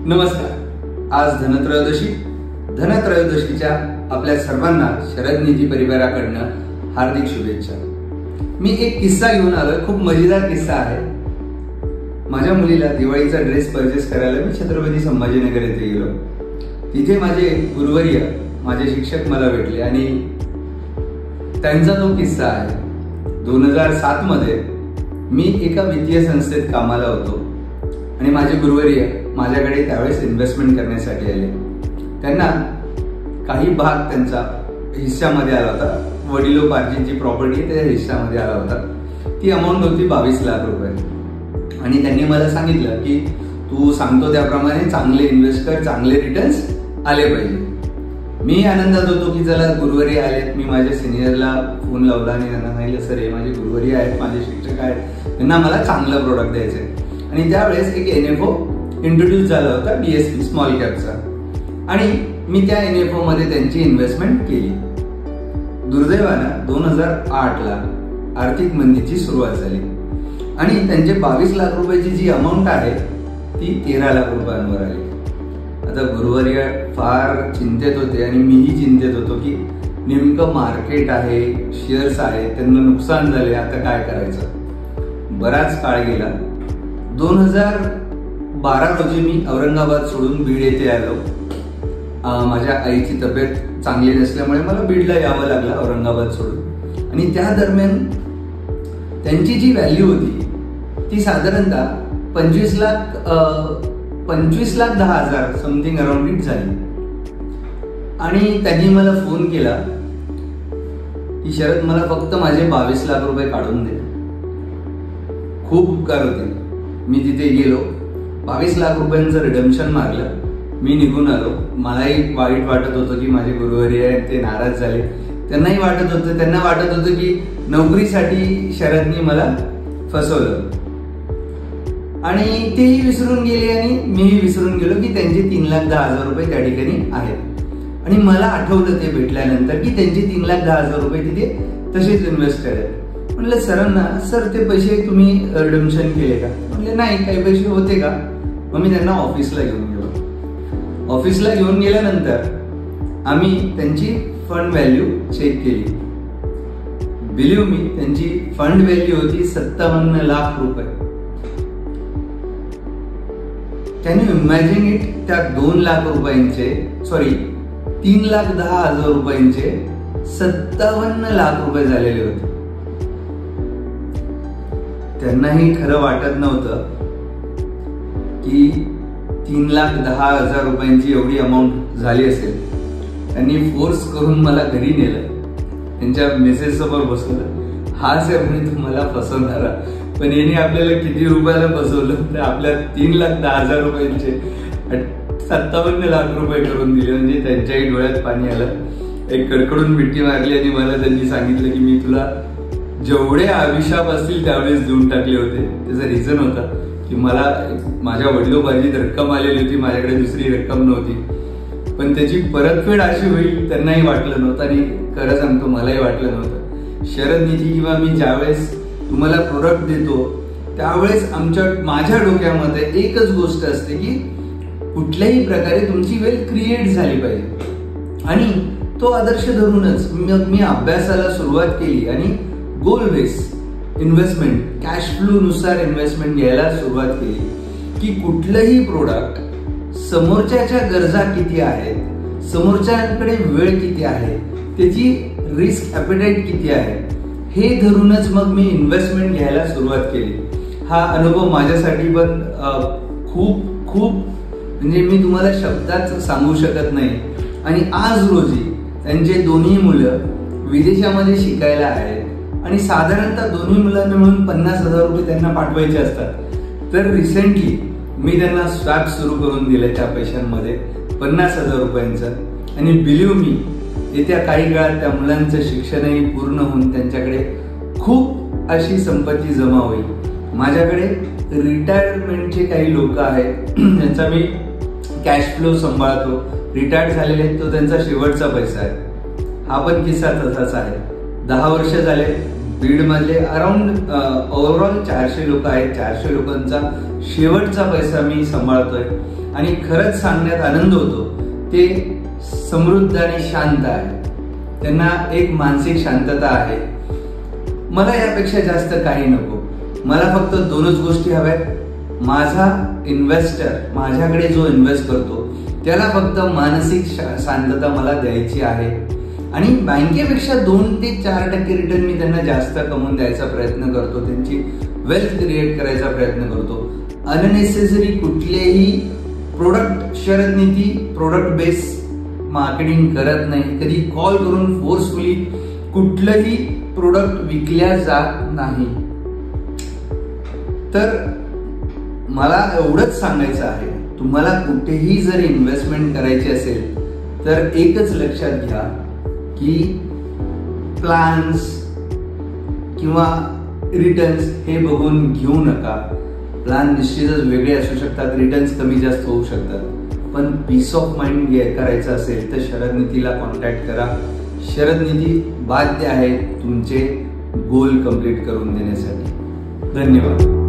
नमस्कार. आज धनत्रयोदशीच्या आपल्या सर्वांना शरद नीती परिवाराकडनं हार्दिक शुभेच्छा. मी एक किस्सा घेऊन आलोय. खूप मजेदार किस्सा आहे. माझ्या मुलीला दिवाळीचा ड्रेस परचेस करायला मी छत्रपती संभाजीनगर येथे गेलो. तिथे माझे गुरुवर्य माझे शिक्षक मला भेटले आणि त्यांचा तो किस्सा आहे. 2007 मध्ये मी एका वित्तीय संस्थेत कामाला होतो आणि माझे गुरुवर्य माझ्याकडे त्यावेळेस इन्व्हेस्टमेंट करण्यासाठी आले. त्यांना काही भाग त्यांचा हिस्सामध्ये आला होता. वडिलोपार्जित जी प्रॉपर्टी त्या हिस्सामध्ये आला होता. ती अमाऊंट होती 22 लाख रुपये. आणि त्यांनी मला सांगितलं की तू सांगतो त्याप्रमाणे चांगले इन्व्हेस्ट कर, चांगले रिटर्न्स आले पाहिजे. मी आनंदात होतो की चला गुरुवर्य आलेत. मी माझ्या सिनियरला फोन लावला आणि त्यांना सांगितलं, सर हे माझे गुरुवर्य आहेत, माझे शिक्षक आहेत, त्यांना मला चांगलं प्रोडक्ट द्यायचं आहे. आणि त्यावेळेस एक NFO इंट्रोड्यूस झाला होता, DSP स्मॉल कॅपचा. आणि मी त्या NFO मध्ये त्यांची इन्व्हेस्टमेंट केली. दुर्दैवानं 2008ला आर्थिक मंदीची सुरुवात झाली आणि त्यांचे 22 लाख रुपयाची जी अमाऊंट आहे ती 13 लाख रुपयांवर आली. आता गुरुवर्य फार चिंतेत होते आणि मीही चिंतेत होतो की नेमकं मार्केट आहे, शेअर्स आहे, त्यांना नुकसान झाले, आता काय करायचं. बराच काळ गेला. 2012 रोजी मी औरंगाबाद सोडून बीड येथे आलो. माझ्या आईची तब्येत चांगली नसल्यामुळे मला बीडला यावं लागलं औरंगाबाद सोडून. आणि त्या दरम्यान त्यांची जी व्हॅल्यू होती ती साधारणतः 25 लाख 10,000 समथिंग अराउंड इट झाली. आणि त्यांनी मला फोन केला की शरद मला फक्त माझे 22 लाख रुपये काढून दे. खूप उपकार होते. मी तिथे गेलो, 22 लाख रुपयांचं रिडम्पशन मारलं, मी निघून आलो. मलाही वाईट वाटत होतं की माझे गुरुवर्य आहेत ते नाराज झाले. त्यांना वाटत होतं की नोकरीसाठी शरदनी मला फसवलं. आणि तेही विसरून गेले आणि मीही विसरून गेलो की त्यांचे 3,10,000 रुपये त्या ठिकाणी आहेत. आणि मला आठवलं ते भेटल्यानंतर की त्यांचे 3,10,000 रुपये तिथे तसेच इन्व्हेस्टेड आहेत. म्हणलं सरांना, सर ते पैसे तुम्ही रिडम्पशन केले का? म्हणले नाही, काही पैसे होते का? मग मी त्यांना ऑफिसला घेऊन गेलो. ऑफिसला घेऊन गेल्यानंतर आम्ही त्यांची फंड व्हॅल्यू चेक केली. बिलीव्ह मी, त्यांची फंड व्हॅल्यू होती 57 लाख रुपये. Can you imagine it? त्या 2 लाख रुपयांचे 3,10,000 रुपयांचे 57 लाख रुपये झालेले होते. त्यांनाही खरं वाटत नव्हतं की 3,10,000 रुपयांची एवढी अमाऊंट झाली असेल. त्यांनी फोर्स करून मला घरी नेलं, त्यांच्या मेसेज समोर बसवलं. हा सर म्हणे तुम्हाला फसवणारा, पण यांनी आपल्याला किती रुपयाला फसवलं तर आपल्या 3,10,000 रुपयांचे 57 लाख रुपये करून दिले. म्हणजे त्यांच्याही डोळ्यात पाणी आलं. एक कडकडून मिठी मारली आणि मला त्यांनी सांगितलं की मी तुला जेवढे अभिशाप असतील त्यावेळेस देऊन टाकले होते. त्याचा रिझन होता की मला माझ्या वडिलोपार्जित रक्कम आलेली होती, माझ्याकडे दुसरी रक्कम नव्हती. पण त्याची परतफेड अशी होईल त्यांनाही वाटलं नव्हतं आणि खरं सांगतो मलाही वाटलं नव्हतं. शरद नीती किंवा मी ज्यावेळेस तुम्हाला प्रोडक्ट देतो त्यावेळेस माझ्या डोक्यामध्ये एकच गोष्ट असते की कुठल्याही प्रकारे तुमची वेल्थ क्रिएट झाली पाहिजे. आणि तो आदर्श धरूनच मी अभ्यासाला सुरुवात केली आणि गोल बेस इन्व्हेस्टमेंट, कॅश फ्लो नुसार इन्व्हेस्टमेंट घ्यायला सुरुवात केली की कुठलंही प्रोडक्ट समोरच्याच्या गरजा किती आहेत, समोरच्याकडे वेळ किती आहे, त्याची रिस्क ॲपेटाईट किती आहे हे धरूनच मग मी इन्व्हेस्टमेंट घ्यायला सुरुवात केली. हा अनुभव माझ्यासाठी पण खूप म्हणजे मी तुम्हाला शब्दात सांगू शकत नाही. आणि आज रोजी त्यांचे दोन्ही मुलं विदेशामध्ये शिकायला आहेत आणि साधारणतः दोन्ही मुलांना मिळून 50,000 रुपये त्यांना पाठवायचे असतात. तर रिसेंटली मी त्यांना स्वॅप सुरू करून दिलं त्या पैशांमध्ये 50,000 रुपयांचं. आणि बिलीव्ह मी, येत्या काही काळात त्या मुलांचं शिक्षणही पूर्ण होऊन त्यांच्याकडे खूप अशी संपत्ती जमा होईल. माझ्याकडे रिटायरमेंटचे काही लोक आहेत ज्यांचा मी कॅश फ्लो सांभाळतो. रिटायर्ड झालेले आहेत, तो त्यांचा शेवटचा पैसा आहे. हा पण किस्सा तसाच आहे. 10 वर्ष झाले बीडमधले अराउंड ओव्हरऑल 400 लोक आहेत. 400 लोकांचा शेवटचा पैसा मी सांभाळतोय. आणि खरंच सांगण्यात आनंद होतो ते समृद्ध आणि शांत आहे. त्यांना एक मानसिक शांतता आहे. मला यापेक्षा जास्त काही नको. मला फक्त दोनच गोष्टी हव्यात. माझा इन्व्हेस्टर माझ्याकडे जो इन्व्हेस्ट करतो त्याला फक्त मानसिक शांतता मला द्यायची आहे आणि बँकेपेक्षा 2 ते 4% रिटर्न मी त्यांना जास्त कमवून द्यायचा प्रयत्न करतो. त्यांची वेल्थ क्रिएट करायचा प्रयत्न करतो. अननेसेसरी कुठलेही प्रोडक्ट शरद नीती प्रोडक्ट बेस मार्केटिंग करत नाही. कधी कॉल करून फोर्सफुली कुठलंही प्रोडक्ट विकल्या जात नाही. तर मला एवढंच सांगायचं आहे, तुम्हाला कुठेही जर इन्व्हेस्टमेंट करायची असेल तर एकच लक्षात घ्या की प्लॅन्स किंवा रिटर्न्स हे बघून घेऊ नका. प्लॅन निश्चितच वेगळे असू शकतात, रिटर्न्स कमी जास्त होऊ शकतात, पण पीस ऑफ माइंड करायचं असेल तर शरद नीतीला कॉन्टॅक्ट करा. शरद नीती बाध्य आहे तुमचे गोल कंप्लीट करून देण्यासाठी. धन्यवाद.